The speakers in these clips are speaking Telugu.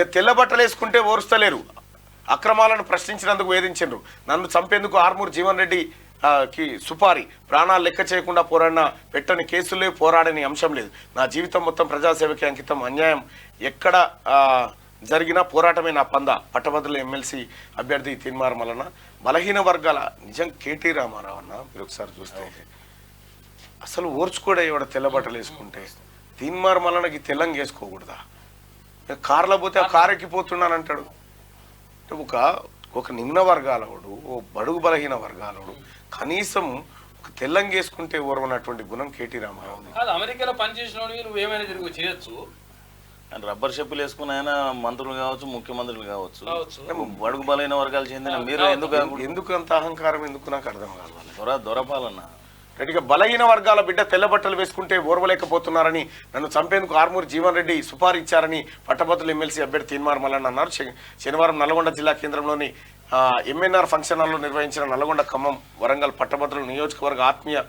ఇక తెల్ల బట్టలు వేసుకుంటే ఓరుస్తలేరు, అక్రమాలను ప్రశ్నించినందుకు వేధించారు. నన్ను చంపేందుకు ఆర్మూర్ జీవన్ రెడ్డి కి సుపారి, ప్రాణాలు లెక్క చేయకుండా పోరాడిన పెట్టని కేసులే, పోరాడని అంశం లేదు. నా జీవితం మొత్తం ప్రజాసేవకి అంకితం. అన్యాయం ఎక్కడ జరిగిన పోరాటమే నా పంద. పట్టభద్రుల ఎమ్మెల్సీ అభ్యర్థి తీన్మార్ మల్లన్న. బలహీన వర్గాల నిజం కేటీ రామారావు అన్న, మీరు ఒకసారి చూస్తే అసలు ఓర్చుకోడే ఎవడ తెల్ల బట్టలు వేసుకుంటే. తీన్మార్ మల్లన్నకి తెల్లంగా వేసుకోకూడదా? కార్లో పోతే ఆ కారు ఎక్కిపోతున్నానంటాడు. ఒక నిమ్న వర్గాలవాడు, ఓ బడుగు బలహీన వర్గాలవాడు కనీసం ఒక తెల్లంగా వేసుకుంటే ఓర్వనటువంటి గుణం కేటీ రామారావు. అమెరికాలో పనిచేసిన నువ్వు ఏమైనా తిరిగి చేయొచ్చు. రబ్బర్ చెప్పులు వేసుకుని ఆయన మంత్రులు కావచ్చు, ముఖ్యమంత్రులు కావచ్చు, బడుగు బలైన వర్గాలు చెందిన మీరు ఎందుకు అంత అహంకారం ఎందుకు నాకు అర్థం కావాలి. దొరపాలన్న రెడ్డిగా బలహీన వర్గాల బిడ్డ తెల్ల బట్టలు వేసుకుంటే ఓర్వలేకపోతున్నారని నన్ను చంపేందుకు ఆర్మూర్ జీవన్ రెడ్డి సుపారీ ఇచ్చారని పట్టభద్రుల ఎమ్మెల్సీ అభ్యర్థి తీన్మార్ మల్లన్న అన్నారు. శనివారం నల్గొండ జిల్లా కేంద్రంలోని ఎంఎన్ఆర్ ఫంక్షన్ హాల్లో నిర్వహించిన నల్గొండ, ఖమ్మం, వరంగల్ పట్టభద్రుల నియోజకవర్గ ఆత్మీయ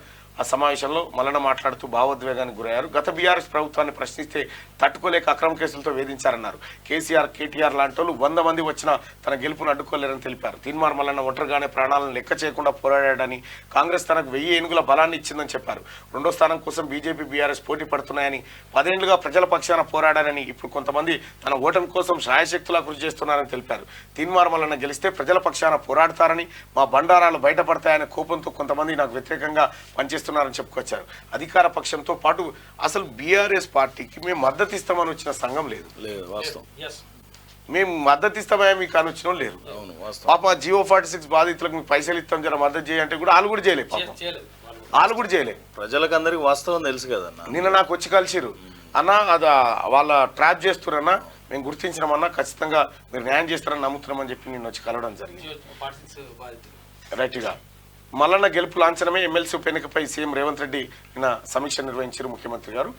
సమావేశంలో మల్లన్న మాట్లాడుతూ భావోద్వేగానికి గురయ్యారు. గత బీఆర్ఎస్ ప్రభుత్వాన్ని ప్రశ్నిస్తే తట్టుకోలేక అక్రమ కేసులతో వేధించారన్నారు. కేసీఆర్, కేటీఆర్ లాంటి వాళ్ళు 100 మంది వచ్చినా తన గెలుపును అడ్డుకోలేరని తెలిపారు. తీన్మార్ మల్లన్న ఒంటరిగానే ప్రాణాలను లెక్క చేయకుండా పోరాడాడని, కాంగ్రెస్ తనకు 1000 ఏనుగుల బలాన్ని ఇచ్చిందని చెప్పారు. 2వ స్థానం కోసం బీజేపీ, బీఆర్ఎస్ పోటీ పడుతున్నాయని, 10 ఏళ్లుగా ప్రజల పక్షాన పోరాడారని, ఇప్పుడు కొంతమంది తన ఓటమి కోసం శాయశక్తులా కృషి చేస్తున్నారని తెలిపారు. తీన్మార్ మల్లన్న గెలిస్తే ప్రజల పక్షాన పోరాడతారని, మా బండారాలు బయటపడతాయనే కోపంతో కొంతమంది నాకు వ్యతిరేకంగా పనిచేస్తున్నారని చెప్పుకొచ్చారు. అధికార పక్షంతో పాటు అసలు బీఆర్ఎస్ పార్టీకి మేము మద్దతు ఇస్తామని వచ్చిన సంఘం లేదు. మేము మద్దతు ఇస్తామని మీకు అని వచ్చిన లేరు. పాప జియో 46 బాధితులకు మీకు పైసలు ఇస్తాం, జర మద్దతు చేయంటే కూడా వాళ్ళు కూడా చేయలేదు. పాపం వాళ్ళు కూడా చేయలేదు. ప్రజలకు అందరికి వాస్తవం తెలుసు కదన్న. నిన్న నాకు వచ్చి కలిసిరు, అన్న అది వాళ్ళ ట్రాప్ చేస్తున్నారన్నా, మేము గుర్తించినామన్నా, ఖచ్చితంగా మీరు న్యాయం చేస్తారని నమ్ముతున్నామని చెప్పి నిన్న వచ్చి కలవడం జరిగింది. రైట్గా మల్లన్న గెలుపు లాంఛనమే ఎమ్మెల్సీ ఉప ఎన్నికపై సీఎం రేవంత్ రెడ్డి నిన్న సమీక్ష నిర్వహించారు ముఖ్యమంత్రి గారు.